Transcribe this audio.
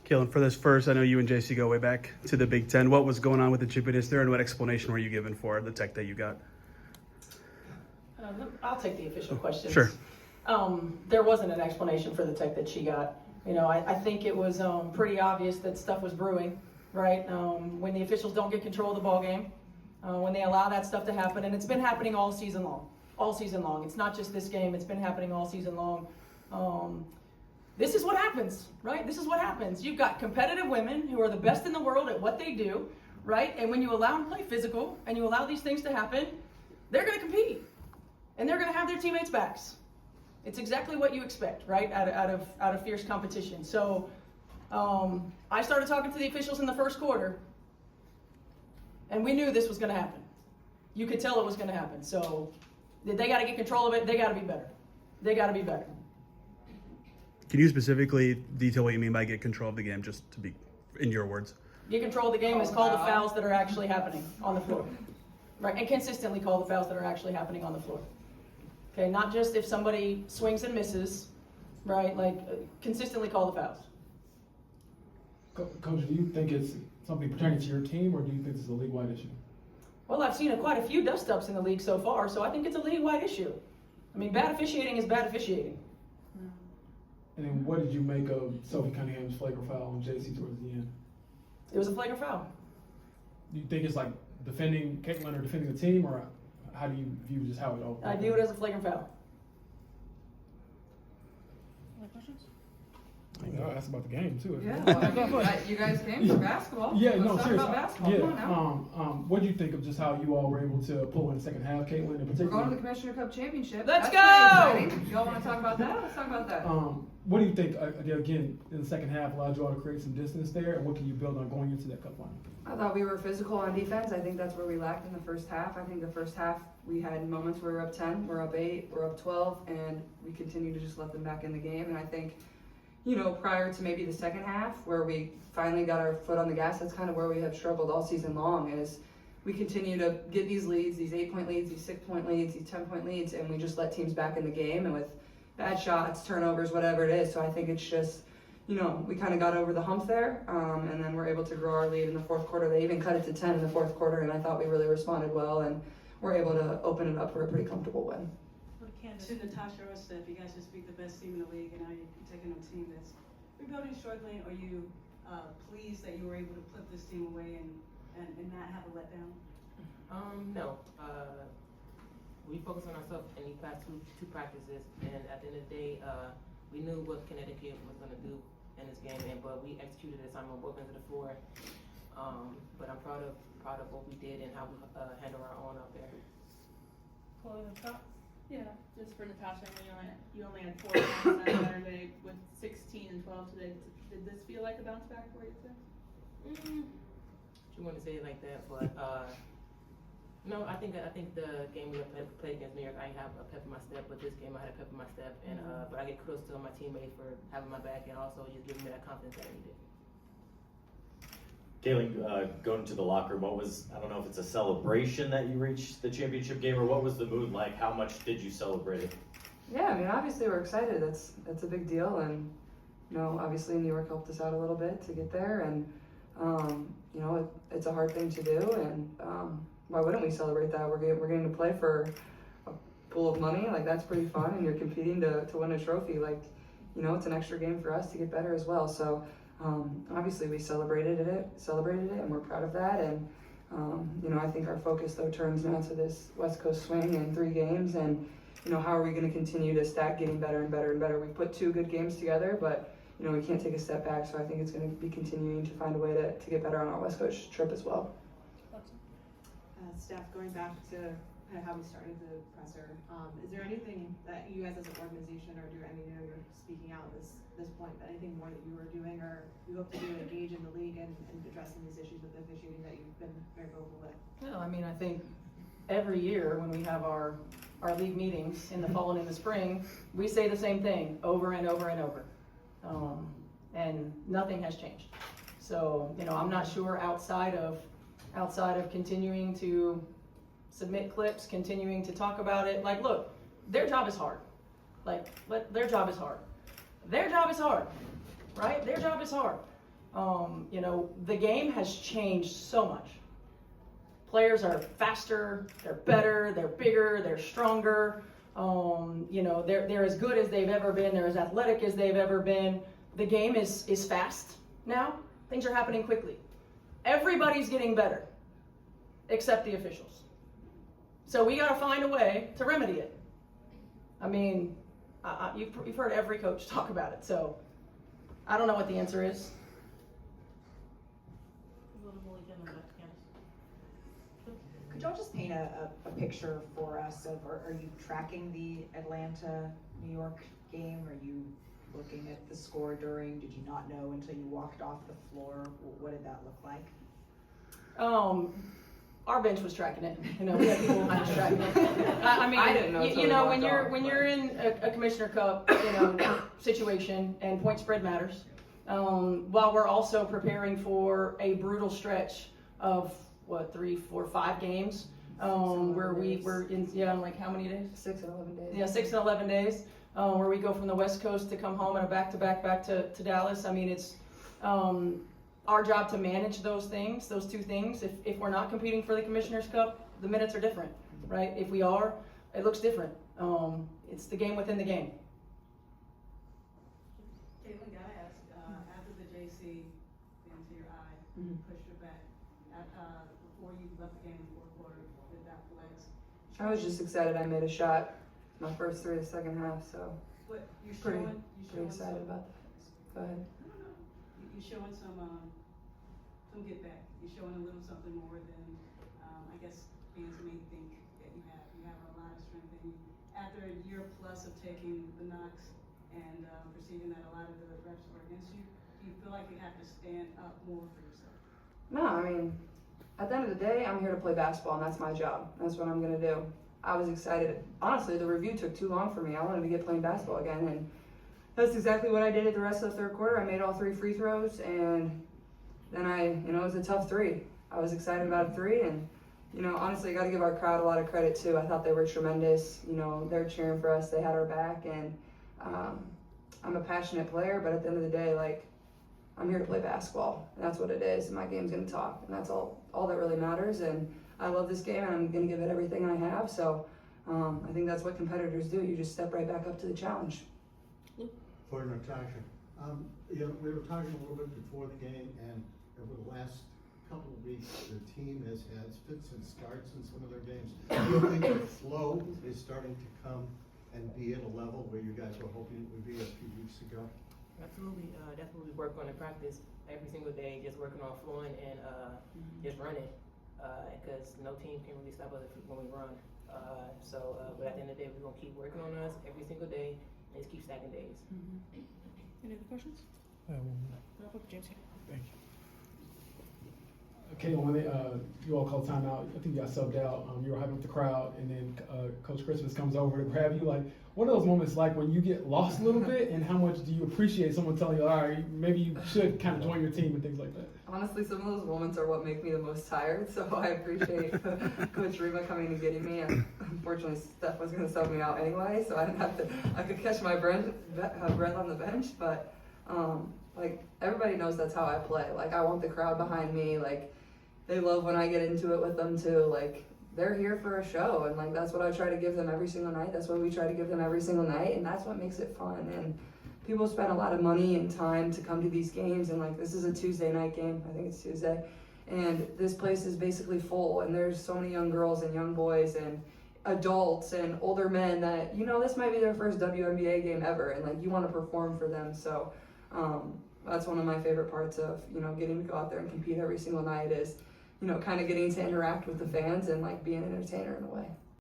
Kalen, for this first, I know you and JC go way back to the Big Ten. What was going on with the chippiness there, and what explanation were you given for the tech that you got? I'll take the official questions. Sure. There wasn't an explanation for the tech that she got. I think it was pretty obvious that stuff was brewing, right? When the officials don't get control of the ball game, when they allow that stuff to happen, and it's been happening all season long. All season long. It's not just this game, it's been happening all season long. This is what happens, right? This is what happens. You've got competitive women who are the best in the world at what they do, right? And when you allow them to play physical and you allow these things to happen, they're going to compete. And they're going to have their teammates' backs. It's exactly what you expect, right? Out of fierce competition. So I started talking to the officials in the first quarter, and we knew this was going to happen. You could tell it was going to happen. So they got to get control of it. They got to be better. They got to be better. Can you specifically detail what you mean by get control of the game, just to be in your words? Get control of the game is call the fouls that are actually happening on the floor, right? And consistently call the fouls that are actually happening on the floor. Okay, not just if somebody swings and misses, right? Consistently call the fouls. Coach, do you think it's something pertaining to your team, or do you think it's a league-wide issue? Well, I've seen quite a few dust-ups in the league so far, so I think it's a league-wide issue. I mean, bad officiating is bad officiating. And then what did you make of Sophie Cunningham's flagrant foul on JC towards the end? It was a flagrant foul. Do you think it's like defending Caitlin or defending the team, or how do you view just how it all? I view it as a flagrant foul. Any questions? I'll ask about the game too. Yeah, well, I mean, you guys came for basketball. Yeah, Let's no, talk seriously. about basketball. Yeah. Come on now. What do you think of just how you all were able to pull in the second half, Caitlin, in We're particular? going to the Commissioner Cup Championship. Let's That's go! pretty exciting. Y'all want to talk about that? Let's talk about that. What do you think, again, in the second half allowed you all to create some distance there, and what can you build on going into that cup final? I thought we were physical on defense. I think that's where we lacked in the first half. I think the first half we had moments where we're up 10, we're up 8, we're up 12, and we continue to just let them back in the game. And I think, prior to maybe the second half where we finally got our foot on the gas, that's kind of where we have struggled all season long, is we continue to get these leads, these 8-point leads, these 6-point leads, these 10-point leads, and we just let teams back in the game, and with bad shots, turnovers, whatever it is. So I think it's just, we kind of got over the hump there, and then we're able to grow our lead in the fourth quarter. They even cut it to 10 in the fourth quarter, and I thought we really responded well, and we're able to open it up for a pretty comfortable win. To Natasha Howard, you guys just beat the best team in the league, and now you're taking a team that's rebuilding, struggling. Are you pleased that you were able to put this team away and not have a letdown? No. We focused on ourselves in these past two practices, and at the end of the day, we knew what Connecticut was going to do in this game, but we executed it on both ends of the floor. But I'm proud of what we did and how we handle our own out there. Chloe, the top? Yeah, just for Natasha, you only had 4 points on Saturday with 16 and 12 today. Did this feel like a bounce back for you today? You want to say it like that, but no, I think the game we played against New York, I have a pep in my step, but this game I had a pep in my step, and but I get kudos to my teammates for having my back and also just giving me that confidence that I needed. Kaylee, going to the locker room, what was, I don't know if it's a celebration that you reached the championship game, or what was the mood like? How much did you celebrate it? Yeah, I mean, obviously we're excited. That's a big deal, and obviously New York helped us out a little bit to get there, and it's a hard thing to do, and why wouldn't we celebrate that? We're getting to play for a pool of money, like that's pretty fun, and you're competing to win a trophy, it's an extra game for us to get better as well. So obviously we celebrated it, and we're proud of that, and I think our focus though turns now to this West Coast swing in 3 games, and how are we going to continue to stack getting better and better and better? We put 2 good games together, but we can't take a step back, so I think it's going to be continuing to find a way to get better on our West Coast trip as well. Steph, going back to kind of how we started the presser, is there anything that you guys as an organization are doing? I mean, you're speaking out at this point, but anything more that you are doing or you hope to do to engage in the league and addressing these issues with officiating that you've been very vocal with? Well, I mean, I think every year when we have our league meetings in the fall and in the spring, we say the same thing over and over and over. And nothing has changed. So, I'm not sure outside of continuing to submit clips, continuing to talk about it. Look, their job is hard. Their job is hard. Their job is hard, right? Their job is hard. You know, the game has changed so much. Players are faster, they're better, they're bigger, they're stronger. You know, they're as good as they've ever been, they're as athletic as they've ever been. The game is fast now. Things are happening quickly. Everybody's getting better, except the officials. So we got to find a way to remedy it. I mean, you've heard every coach talk about it, so I don't know what the answer is. Could y'all just paint a picture for us of, are you tracking the Atlanta-New York game? Are you looking at the score during? Did you not know until you walked off the floor? What did that look like? Our bench was tracking it. You know, we had people behind us tracking it. I mean, I didn't know until you know, we when walked you're off, in a Commissioner Cup, you know, situation, and point spread matters. While we're also preparing for a brutal stretch of 3, 4, 5 games, where we were in like how many days? 6 and 11 days. Yeah, 6 and 11 days, where we go from the West Coast to come home and a back-to-back back to Dallas. I mean, it's our job to manage those things, those two things. If we're not competing for the Commissioner's Cup, the minutes are different, right? If we are, it looks different. It's the game within the game. Caitlin, gotta ask, after the JC into your eye, pushed your back, before you left the game in the fourth quarter, did that flex? I was just excited I made a shot my first 3 of the second half, so What, you're pretty, showing, pretty excited about that. Go ahead. You're showing some get back. You're showing a little something more than, I guess fans may think that you have. You have a lot of strength in you. After a year plus of taking the knocks and perceiving that a lot of the reps were against you, do you feel like you have to stand up more for yourself? No, I mean, at the end of the day, I'm here to play basketball, and that's my job. That's what I'm going to do. I was excited. Honestly, the review took too long for me. I wanted to get playing basketball again, and that's exactly what I did at the rest of the third quarter. I made all 3 free throws, and then it was a tough 3. I was excited about a 3, and, you know, honestly, I got to give our crowd a lot of credit, too. I thought they were tremendous. You know, they're cheering for us. They had our back, and I'm a passionate player, but at the end of the day, like, I'm here to play basketball, and that's what it is, and my game's going to talk, and that's all that really matters, and I love this game, and I'm going to give it everything I have, so I think that's what competitors do. You just step right back up to the challenge. For Natasha, you know, we were talking a little bit before the game, and over the last couple of weeks, the team has had fits and starts in some of their games. Do you think the flow is starting to come and be at a level where you guys were hoping it would be a few weeks ago? Absolutely, that's what we work on in practice every single day, just working on flowing and just running, because no team can really stop us when we run. But at the end of the day, we're gonna keep working on us every single day and just keep stacking days. Any other questions? James here. Thank you. Okay, when you all called timeout, I think you got subbed out. You were hyping up the crowd, and then Coach Christmas comes over to grab you. Like, what are those moments like when you get lost a little bit, and how much do you appreciate someone telling you, all right, maybe you should kind of join your team and things like that? Honestly, some of those moments are what make me the most tired, so I appreciate Coach Reba coming and getting me. And unfortunately, Steph was going to sub me out anyway, so I could catch my breath on the bench, but like, everybody knows that's how I play. Like, I want the crowd behind me. Like, they love when I get into it with them too. Like, they're here for a show, and like, that's what I try to give them every single night. That's what we try to give them every single night, and that's what makes it fun. And people spend a lot of money and time to come to these games, and like, this is a Tuesday night game. I think it's Tuesday, and this place is basically full, and there's so many young girls and young boys and adults and older men that, you know, this might be their first WNBA game ever, and like, you want to perform for them. So that's one of my favorite parts of, you know, getting to go out there and compete every single night is, you know, kind of getting to interact with the fans and like being an entertainer in a way.